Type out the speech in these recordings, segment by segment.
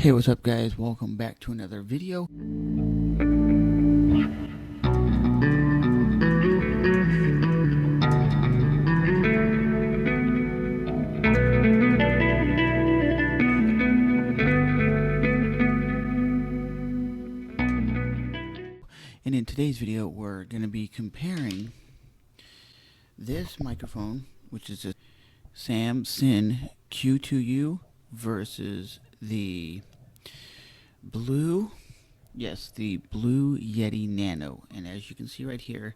Hey, what's up guys? Welcome back to another video. And in today's video, we're going to be comparing this microphone, which is a Samson Q2U, versus the blue Yeti Nano. And as you can see right here,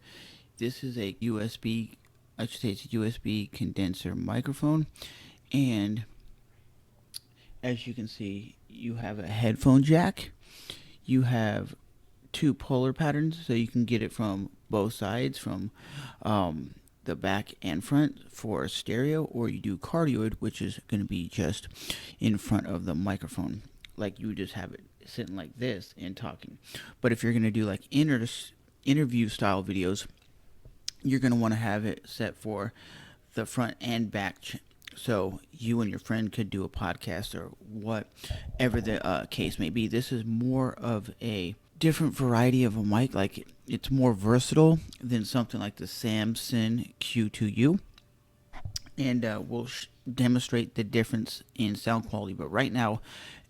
this is a USB, I should say it's a USB condenser microphone. And as you can see, you have a headphone jack. You have two polar patterns, so you can get it from both sides, from the back and front for stereo, or you do cardioid, which is going to be just in front of the microphone, like you would just have it sitting like this and talking. But if you're going to do like interview style videos, you're going to want to have it set for the front and back, so you and your friend could do a podcast or whatever the case may be. This is more of a different variety of a mic, like it's more versatile than something like the Samson Q2U, and we'll demonstrate the difference in sound quality. But right now,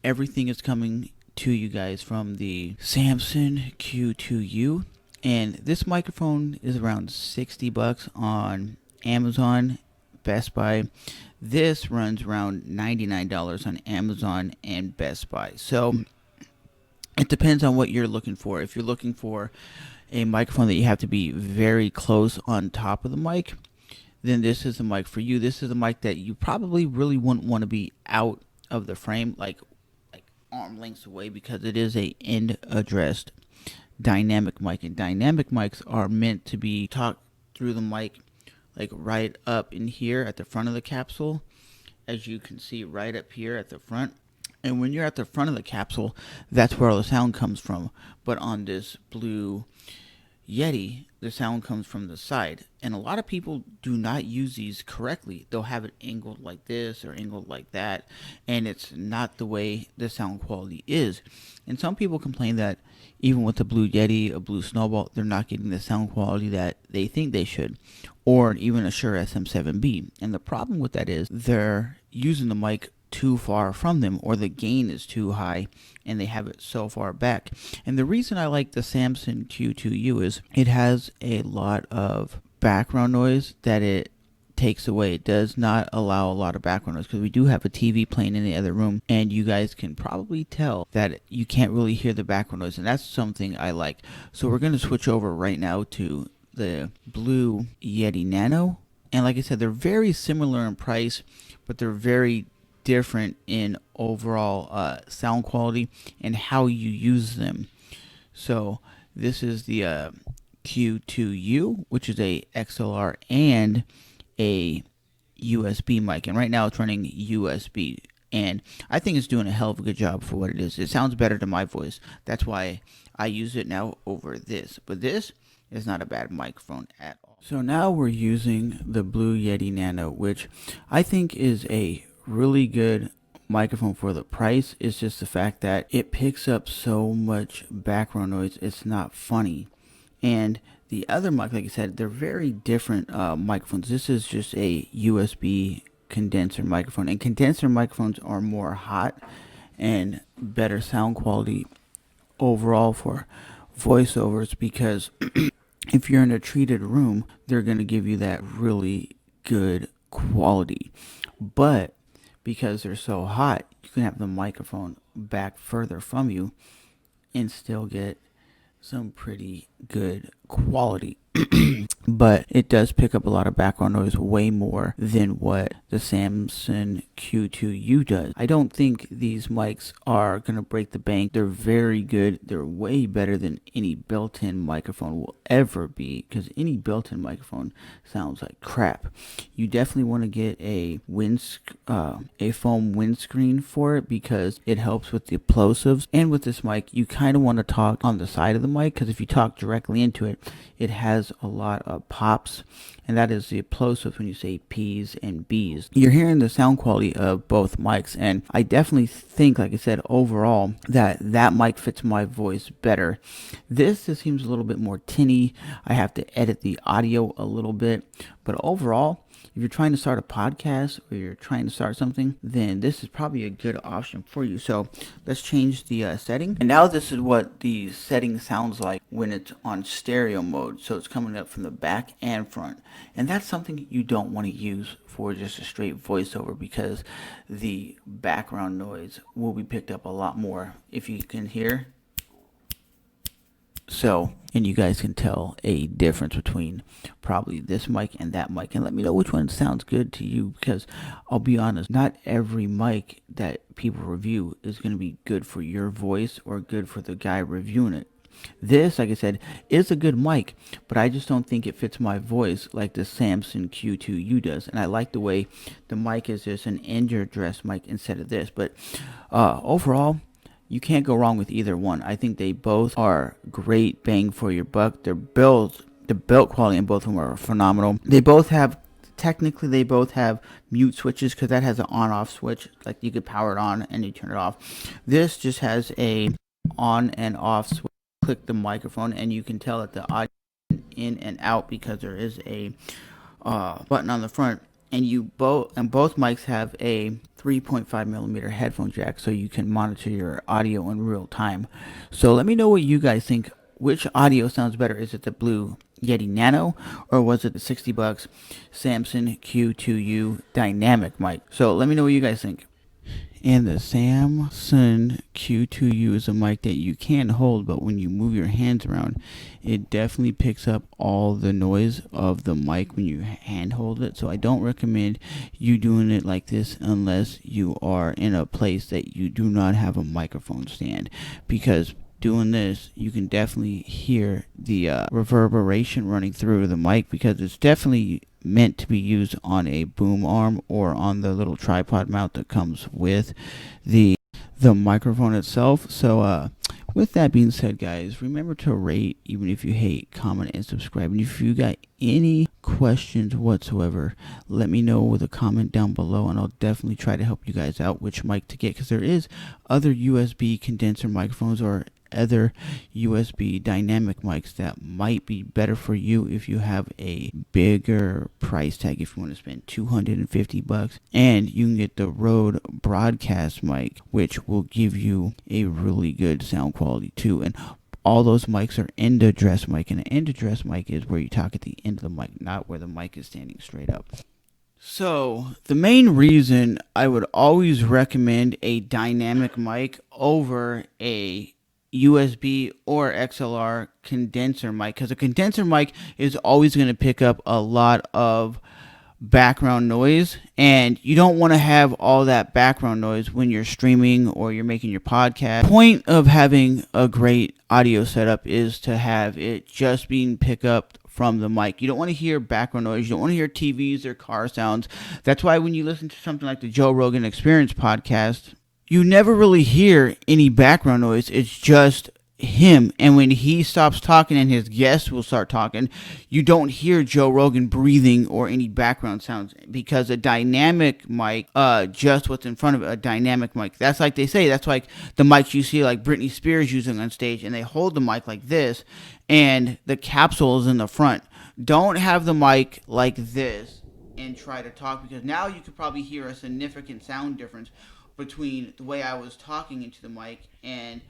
everything is coming to you guys from the Samson Q2U, and this microphone is around 60 bucks on Amazon, Best Buy. This runs around $99 on Amazon and Best Buy. So it depends on what you're looking for. If you're looking for a microphone that you have to be very close on top of the mic, then this is the mic for you. This is a mic that you probably really wouldn't want to be out of the frame, like arm lengths away, because it is a end addressed dynamic mic, and dynamic mics are meant to be talked through the mic, like right up in here at the front of the capsule, as you can see right up here at the front. And when you're at the front of the capsule, that's where all the sound comes from. But on this blue Yeti, the sound comes from the side. And a lot of people do not use these correctly. They'll have it angled like this or angled like that, and it's not the way the sound quality is. And some people complain that even with the blue Yeti, a blue Snowball, they're not getting the sound quality that they think they should, or even a Shure SM7B. And the problem with that is they're using the mic too far from them, or the gain is too high and they have it so far back. And the reason I like the Samson Q2U is it has a lot of background noise that it takes away. It does not allow a lot of background noise, because we do have a TV playing in the other room, and you guys can probably tell that you can't really hear the background noise, and that's something I like. So we're going to switch over right now to the blue Yeti Nano. And like I said, they're very similar in price, but they're very different in overall sound quality and how you use them. So this is the Q2U, which is a XLR and a USB mic, and right now it's running USB, and I think it's doing a hell of a good job for what it is. It sounds better to my voice. That's why I use it now over this. But this is not a bad microphone at all. So now we're using the blue Yeti Nano, which I think is a really good microphone for the price. It's just the fact that it picks up so much background noise, it's not funny. And the other mic, like I said, they're very different microphones. This is just a USB condenser microphone, and condenser microphones are more hot and better sound quality overall for voiceovers, because if you're in a treated room, they're going to give you that really good quality. But because they're so hot, you can have the microphone back further from you and still get some pretty good quality. But it does pick up a lot of background noise, way more than what the Samson Q2U does. I don't think these mics are going to break the bank. They're very good. They're way better than any built-in microphone will ever be, because any built-in microphone sounds like crap. You definitely want to get a foam windscreen for it, because it helps with the plosives. And with this mic, you kind of want to talk on the side of the mic, because if you talk directly into it, it has a lot pops, and that is the plosive when you say P's and B's. You're hearing the sound quality of both mics, and I definitely think, like I said, overall, that mic fits my voice better. This just seems a little bit more tinny. I have to edit the audio a little bit, but overall, if you're trying to start a podcast or you're trying to start something, then this is probably a good option for you. So let's change the setting. And now this is what the setting sounds like when it's on stereo mode. So it's coming up from the back and front. And that's something you don't want to use for just a straight voiceover, because the background noise will be picked up a lot more, if you can hear. So, and you guys can tell a difference between probably this mic and that mic, and let me know which one sounds good to you, because I'll be honest, not every mic that people review is going to be good for your voice or good for the guy reviewing it. This, like I said, is a good mic, but I just don't think it fits my voice like the Samson Q2U does. And I like the way the mic is just an in-your-dress mic instead of this. But overall, you can't go wrong with either one. I think they both are great bang for your buck. The build quality in both of them are phenomenal. They both have mute switches, because that has an on-off switch. Like, you could power it on and you turn it off. This just has a on and off switch. Click the microphone and you can tell that the audio is in and out, because there is a button on the front. And both mics have a 3.5 millimeter headphone jack, so you can monitor your audio in real time. So let me know what you guys think. Which audio sounds better? Is it the blue Yeti Nano, or was it the $60 Samson Q2U dynamic mic? So let me know what you guys think. And the Samson Q2U is a mic that you can hold, but when you move your hands around, it definitely picks up all the noise of the mic when you hand hold it. So I don't recommend you doing it like this unless you are in a place that you do not have a microphone stand, because doing this, you can definitely hear the reverberation running through the mic, because it's definitely meant to be used on a boom arm or on the little tripod mount that comes with the microphone itself. So with that being said, guys, remember to rate, even if you hate, comment, and subscribe. And if you got any questions whatsoever, let me know with a comment down below, and I'll definitely try to help you guys out which mic to get, because there is other USB condenser microphones or other USB dynamic mics that might be better for you if you have a bigger price tag. If you want to spend $250, and you can get the Rode broadcast mic, which will give you a really good sound quality too. And all those mics are end address mic, and an end address mic is where you talk at the end of the mic, not where the mic is standing straight up. So the main reason I would always recommend a dynamic mic over a USB or XLR condenser mic, because a condenser mic is always going to pick up a lot of background noise, and you don't want to have all that background noise when you're streaming or you're making your podcast. The point of having a great audio setup is to have it just being picked up from the mic. You don't want to hear background noise. You don't want to hear TVs or car sounds. That's why when you listen to something like the Joe Rogan Experience podcast, you never really hear any background noise. It's just him. And when he stops talking and his guests will start talking, you don't hear Joe Rogan breathing or any background sounds, because a dynamic mic, just what's in front of it, a dynamic mic. That's like they say, that's like the mics you see like Britney Spears using on stage, and they hold the mic like this and the capsule is in the front. Don't have the mic like this and try to talk, because now you could probably hear a significant sound difference between the way I was talking into the mic and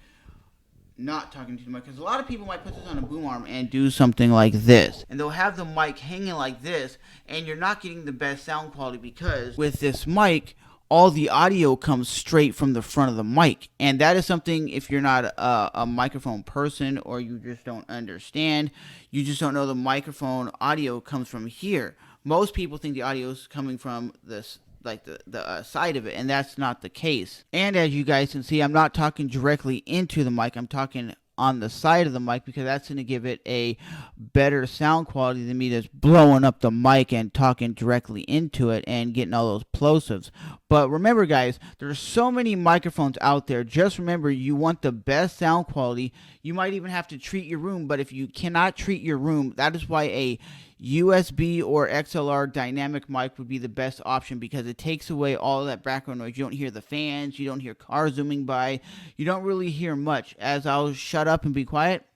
not talking to the mic. Because a lot of people might put this on a boom arm and do something like this, and they'll have the mic hanging like this, and you're not getting the best sound quality, because with this mic, all the audio comes straight from the front of the mic. And that is something, if you're not a microphone person, or you just don't understand, you just don't know the microphone audio comes from here. Most people think the audio is coming from this, like the side of it, and that's not the case. And as you guys can see, I'm not talking directly into the mic. I'm talking on the side of the mic, because that's going to give it a better sound quality than me just blowing up the mic and talking directly into it and getting all those plosives. But remember, guys, there's so many microphones out there. Just remember, you want the best sound quality. You might even have to treat your room, but if you cannot treat your room, that is why a USB or XLR dynamic mic would be the best option because it takes away all of that background noise. You don't hear the fans, you don't hear cars zooming by, you don't really hear much. As I'll shut up and be quiet,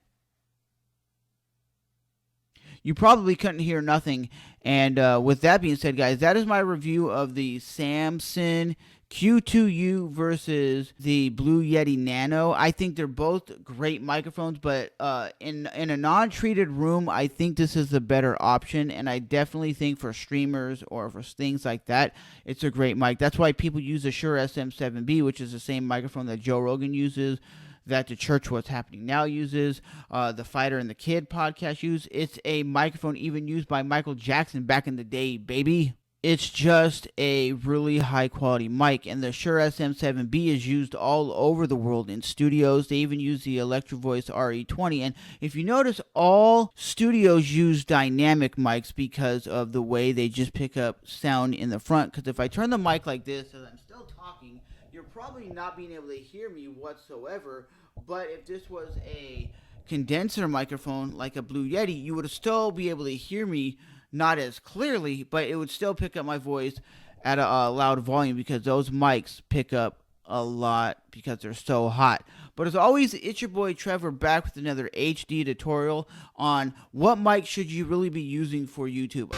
you probably couldn't hear nothing. And with that being said, guys, that is my review of the Samson Q2U versus the Blue Yeti Nano. I think they're both great microphones, but in a non-treated room, I think this is the better option, and I definitely think for streamers or for things like that, it's a great mic. That's why people use the Shure SM7B, which is the same microphone that Joe Rogan uses, that the Church What's Happening Now uses, the Fighter and the Kid podcast use. It's a microphone even used by Michael Jackson back in the day, baby. It's just a really high quality mic, and the Shure SM7B is used all over the world in studios. They even use the Electro Voice RE20, and if you notice, all studios use dynamic mics because of the way they just pick up sound in the front. Because if I turn the mic like this, as I'm still talking, you're probably not being able to hear me whatsoever. But if this was a condenser microphone like a Blue Yeti, you would still be able to hear me, not as clearly, but it would still pick up my voice at a loud volume because those mics pick up a lot because they're so hot. But as always, it's your boy Trevor back with another HD tutorial on what mic should you really be using for YouTube.